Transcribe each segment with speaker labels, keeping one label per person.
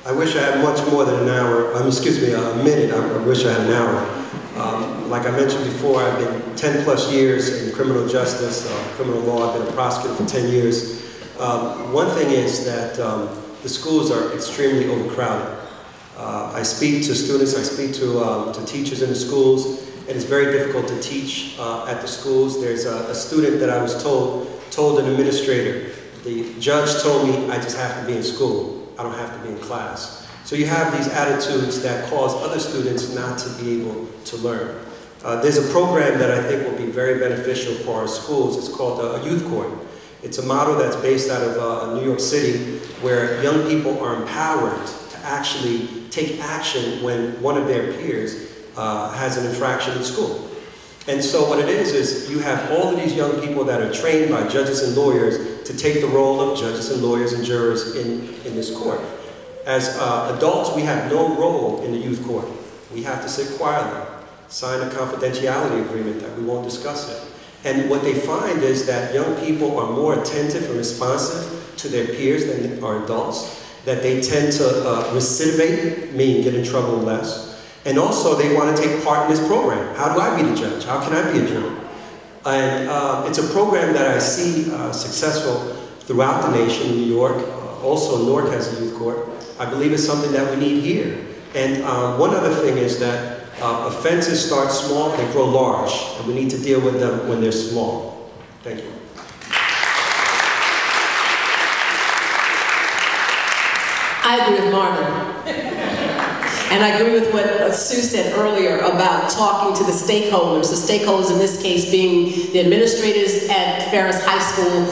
Speaker 1: I wish I had much more than an hour, excuse me, a minute. I wish I had an hour. Like I mentioned before, I've been 10 plus years in criminal justice, criminal law. I've been a prosecutor for 10 years. One thing is that the schools are extremely overcrowded. I speak to students, I speak to teachers in the schools, and it's very difficult to teach at the schools. There's a student that I was told an administrator, the judge told me I just have to be in school. I don't have to be in class. So you have these attitudes that cause other students not to be able to learn. There's a program that I think will be very beneficial for our schools. It's called a youth court. It's a model that's based out of New York City, where young people are empowered to actually take action when one of their peers has an infraction in school. And so what it is you have all of these young people that are trained by judges and lawyers to take the role of judges and lawyers and jurors in this court. As adults, we have no role in the youth court. We have to sit quietly, sign a confidentiality agreement that we won't discuss it. And what they find is that young people are more attentive and responsive to their peers than our adults, that they tend to recidivate, meaning get in trouble less. And also, they want to take part in this program. How do I be the judge? How can I be a juror? And it's a program that I see successful throughout the nation in New York. Also, Newark has a youth court. I believe it's something that we need here. And one other thing is that offenses start small, they grow large. And we need to deal with them when they're small. Thank you.
Speaker 2: I agree with Marvin. And I agree with what Sue said earlier about talking to the stakeholders in this case being the administrators at Ferris High School,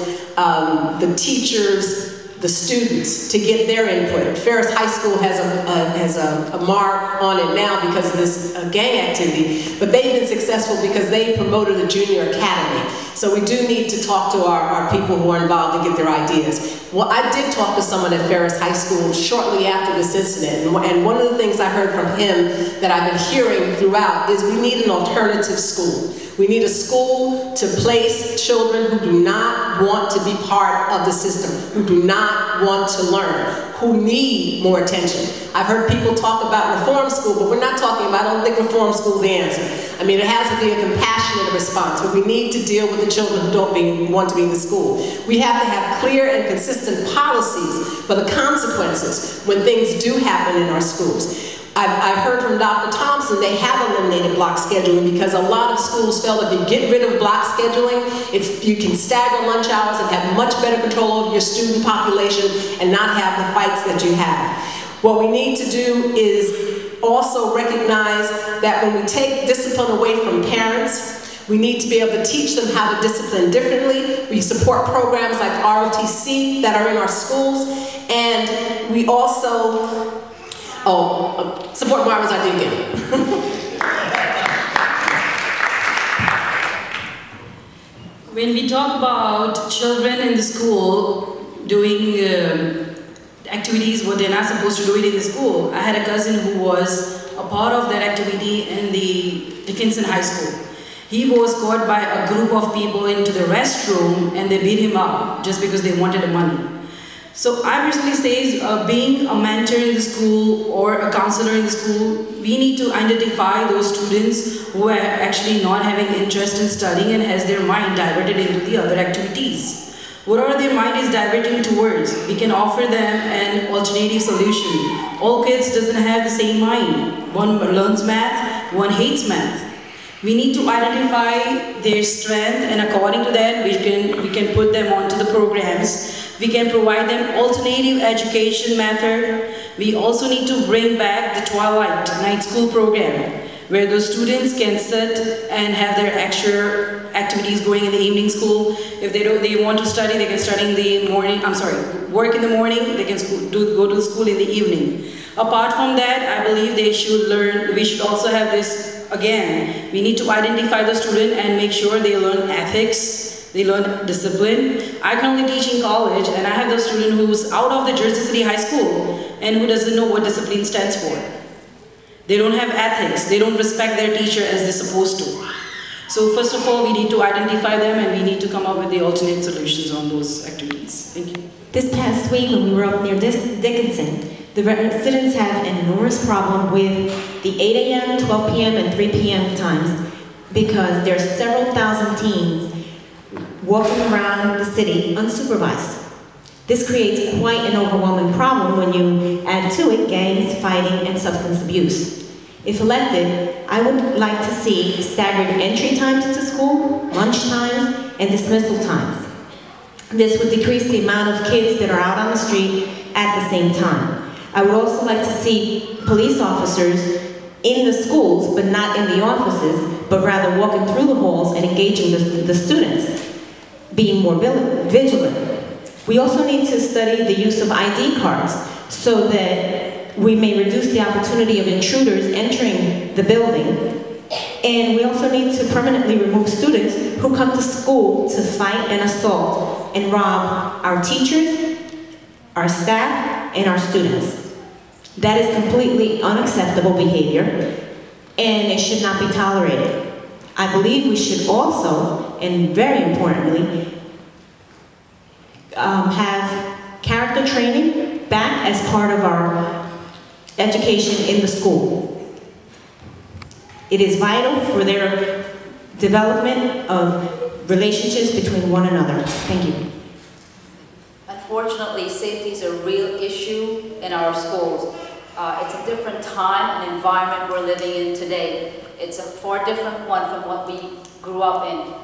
Speaker 2: the teachers, the students, to get their input. Ferris High School has a mark on it now because of this gang activity, but they've been successful because they promoted the junior academy. So we do need to talk to our people who are involved to get their ideas. Well, I did talk to someone at Ferris High School shortly after this incident, and one of the things I heard from him that I've been hearing throughout is we need an alternative school. We need a school to place children who do not want to be part of the system, who do not want to learn, who need more attention. I've heard people talk about reform school, but we're not talking about, I don't think reform school is the answer. I mean, it has to be a compassionate response, but we need to deal with the children who don't want to be in the school. We have to have clear and consistent policies for the consequences when things do happen in our schools. I've heard from Dr. Thompson, they have eliminated block scheduling because a lot of schools felt if you get rid of block scheduling, if you can stagger lunch hours and have much better control over your student population and not have the fights that you have. What we need to do is also recognize that when we take discipline away from parents, we need to be able to teach them how to discipline differently. We support programs like ROTC that are in our schools, and we also support Marvin's idea again.
Speaker 3: When we talk about children in the school doing activities what they're not supposed to do it in the school, I had a cousin who was a part of that activity in the Dickinson High School. He was caught by a group of people into the restroom and they beat him up just because they wanted the money. So I personally say, being a mentor in the school or a counselor in the school, we need to identify those students who are actually not having interest in studying and has their mind diverted into the other activities. Whatever their mind is diverting towards, we can offer them an alternative solution. All kids doesn't have the same mind. One learns math, one hates math. We need to identify their strength, and according to that, we can put them onto the programs. We can provide them alternative education method. We also need to bring back the Twilight Night School program, where those students can sit and have their extra activities going in the evening school. If they want to study, they can study in the morning, work in the morning, they can go to school in the evening. Apart from that, I believe they should learn, we should also have this, again, we need to identify the student and make sure they learn ethics, they learn discipline. I currently teach in college, and I have a student who's out of the Jersey City High School and who doesn't know what discipline stands for. They don't have ethics, they don't respect their teacher as they're supposed to. So first of all, we need to identify them and we need to come up with the alternate solutions on those activities. Thank you.
Speaker 4: This past week when we were up near Dickinson, The residents have an enormous problem with the 8 a.m., 12 p.m., and 3 p.m. times because there are several thousand teens walking around the city unsupervised. This creates quite an overwhelming problem when you add to it gangs, fighting, and substance abuse. If elected, I would like to see staggered entry times to school, lunch times, and dismissal times. This would decrease the amount of kids that are out on the street at the same time. I would also like to see police officers in the schools, but not in the offices, but rather walking through the halls and engaging the students, being more vigilant. We also need to study the use of ID cards so that we may reduce the opportunity of intruders entering the building. And we also need to permanently remove students who come to school to fight and assault and rob our teachers, our staff, and our students. That is completely unacceptable behavior, and it should not be tolerated. I believe we should also, and very importantly, have character training back as part of our education in the school. It is vital for their development of relationships between one another. Thank you.
Speaker 5: Unfortunately, safety is a real issue in our schools. It's a different time and environment we're living in today. It's a far different one from what we grew up in.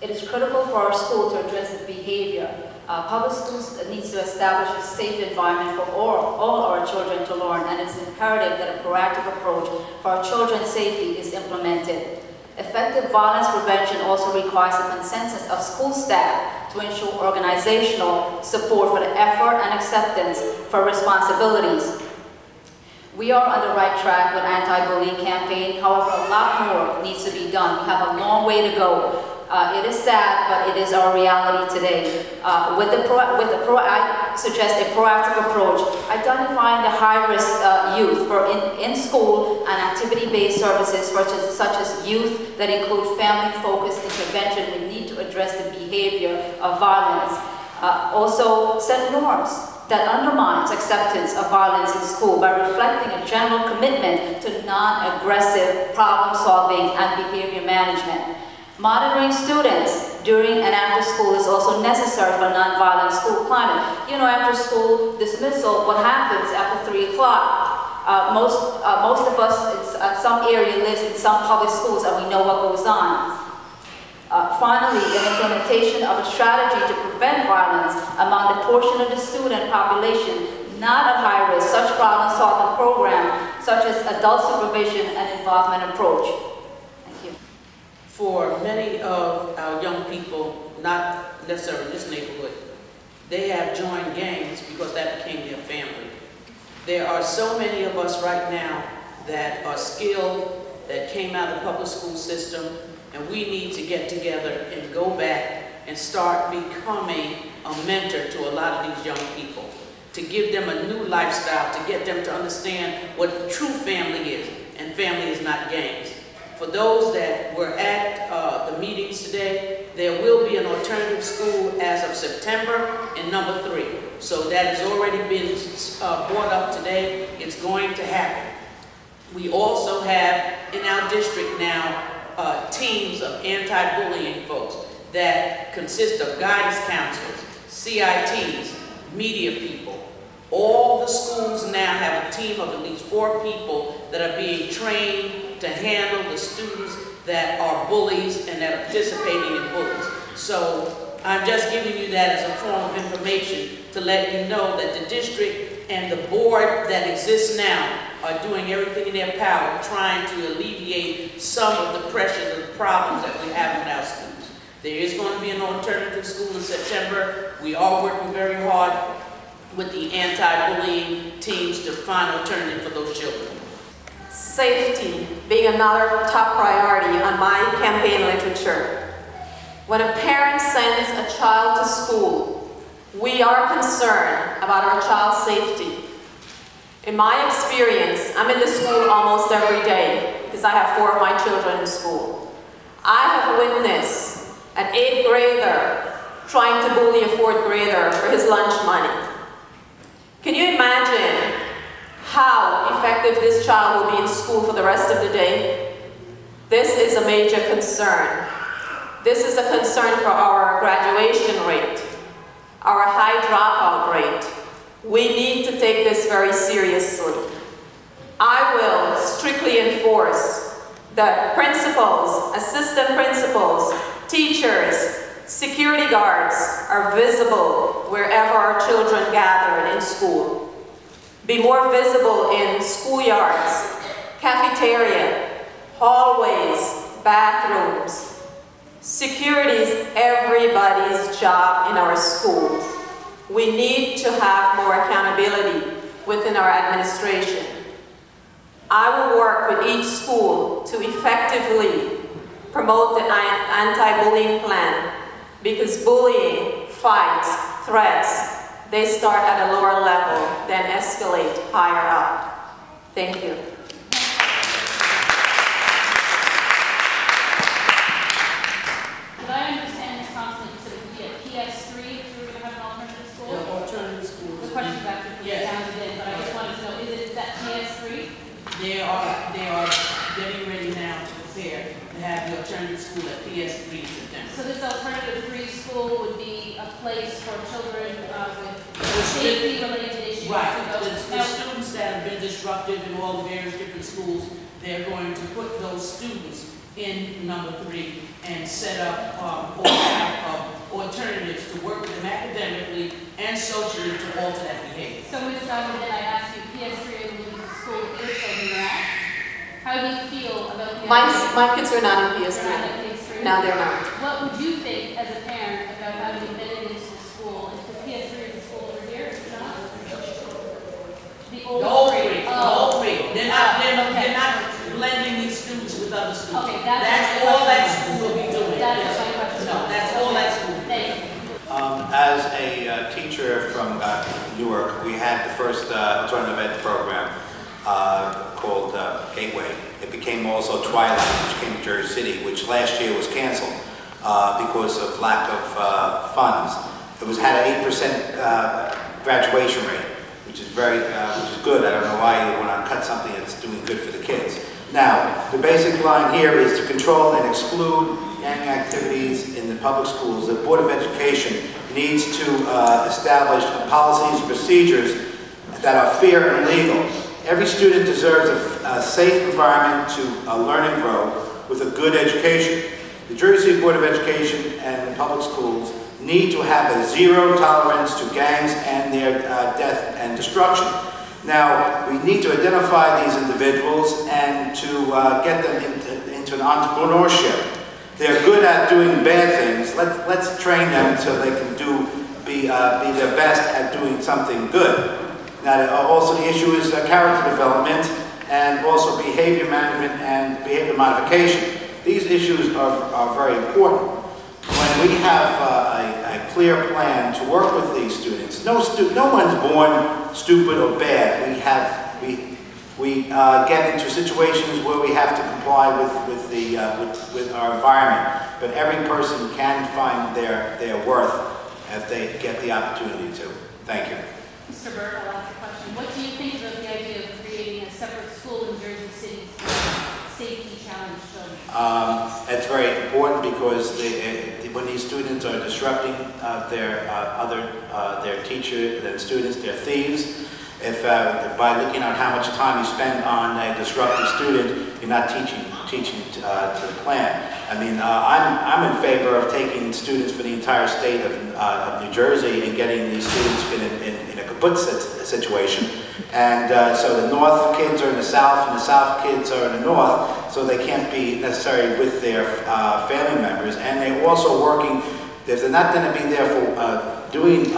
Speaker 5: It is critical for our school to address the behavior. Public schools needs to establish a safe environment for all our children to learn, and it's imperative that a proactive approach for our children's safety is implemented. Effective violence prevention also requires the consensus of school staff to ensure organizational support for the effort and acceptance for responsibilities. We are on the right track with anti-bullying campaign. However, a lot more needs to be done. We have a long way to go. It is sad, but it is our reality today. I suggest a proactive approach, identifying the high-risk youth for in-school and activity-based services such as youth that include family-focused intervention. We need to address the behavior of violence. Also, set norms that undermines acceptance of violence in school by reflecting a general commitment to non-aggressive problem-solving and behavior management. Monitoring students during and after school is also necessary for nonviolent school climate. You know, after school dismissal, what happens after 3 o'clock? Most of us in some area lives in some public schools, and we know what goes on. Finally, the implementation of a strategy to prevent violence among the portion of the student population not at high risk, such problem-solving program such as adult supervision and involvement approach. Thank you.
Speaker 6: For many of our young people, not necessarily in this neighborhood, they have joined gangs because that became their family. There are so many of us right now that are skilled, that came out of the public school system, and we need to get together and go back and start becoming a mentor to a lot of these young people, to give them a new lifestyle, to get them to understand what true family is, and family is not gangs. For those that were at the meetings today, there will be an alternative school as of September in number 3. So that has already been brought up today. It's going to happen. We also have in our district now teams of anti-bullying folks that consist of guidance counselors, CITs, media people. All the schools now have a team of at least 4 people that are being trained to handle the students that are bullies and that are participating in bullies. So I'm just giving you that as a form of information to let you know that the district and the board that exists now are doing everything in their power trying to alleviate some of the pressures and problems that we have with our students. There is going to be an alternative school in September. We are working very hard with the anti-bullying teams to find an alternative for those children.
Speaker 7: Safety being another top priority on my campaign literature. When a parent sends a child to school, we are concerned about our child's safety. In my experience, I'm in the school almost every day because I have 4 of my children in school. I have witnessed an 8th grader trying to bully a 4th grader for his lunch money. Can you imagine how effective this child will be in school for the rest of the day, this is a major concern. This is a concern for our graduation rate, our high dropout rate. We need to take this very seriously. I will strictly enforce that principals, assistant principals, teachers, security guards are visible wherever our children gather in school. Be more visible in schoolyards, cafeteria, hallways, bathrooms. Security is everybody's job in our schools. We need to have more accountability within our administration. I will work with each school to effectively promote the anti-bullying plan, because bullying, fights, threats, they start at a lower level, then escalate higher up. Thank you.
Speaker 8: Did I understand this constantly to be at PS3 if we were going to have an alternative school?
Speaker 6: Yeah, alternative schools.
Speaker 8: The question's actually sounded in, but I just wanted to know, is that PS3?
Speaker 6: They are getting ready now to prepare to have the alternative school at PS3 in September.
Speaker 8: So this alternative free school would be a place for children with safety-related issues?
Speaker 6: Right.
Speaker 8: To go
Speaker 6: The students that have been disruptive in all the various different schools, they're going to put those students in number 3 and set up or have alternatives to work with them academically and socially to alter that behavior.
Speaker 8: So Ms. Donovan, I asked you, PS3 is the school that your children are at. How do you feel about the
Speaker 7: My kids are not in
Speaker 8: They're
Speaker 7: PS3.
Speaker 8: not at PS3?
Speaker 7: No, they're not.
Speaker 8: What would you think as a parent about having embedded into the school? If the PS3 is the school over here, it's not? The old three.
Speaker 6: The old three. They're not blending these students with other students.
Speaker 8: Okay,
Speaker 6: that's all that school will be doing.
Speaker 8: That's my question.
Speaker 6: No, that's all that school.
Speaker 8: Thank you.
Speaker 9: As a teacher from Newark, we had the first alternative ed program called Gateway. It became also Twilight, which came to Jersey City, which last year was canceled because of lack of funds. It had an 8% graduation rate, which is good. I don't know why you want to cut something that's doing good for the kids. Now, the basic line here is to control and exclude gang activities in the public schools. The Board of Education needs to establish policies and procedures that are fair and legal. Every student deserves a safe environment to learn and grow with a good education. The Jersey City Board of Education and the public schools need to have a zero tolerance to gangs and their death and destruction. Now, we need to identify these individuals and to get them into an entrepreneurship. They're good at doing bad things. Let's train them so they can be their best at doing something good. Now, also the issue is character development and also behavior management and behavior modification. These issues are very important. When we have a clear plan to work with these students, no one's born stupid or bad. We get into situations where we have to comply with our environment, but every person can find their worth if they get the opportunity to. Thank you.
Speaker 8: Mr. Burke, I'll ask a question. What do you think about the idea of creating a separate school in Jersey City for safety challenge children?
Speaker 9: It's very important because when these students are disrupting their teachers and students, they're thieves. If by looking at how much time you spend on a disruptive student, you're not teaching to the plan. I mean, I'm in favor of taking students for the entire state of New Jersey and getting these students in a kibbutz situation. And so the north kids are in the south and the south kids are in the north, so they can't be necessarily with their family members. And they're also working, if they're not going to be there for doing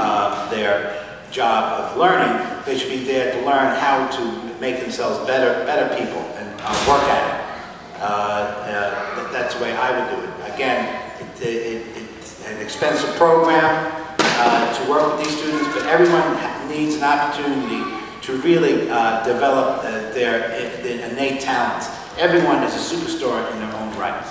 Speaker 9: their job of learning, they should be there to learn how to make themselves better people and work at it. That's the way I would do it. Again, it's an expensive program to work with these students, but everyone needs an opportunity to really develop their innate talents. Everyone is a superstar in their own right.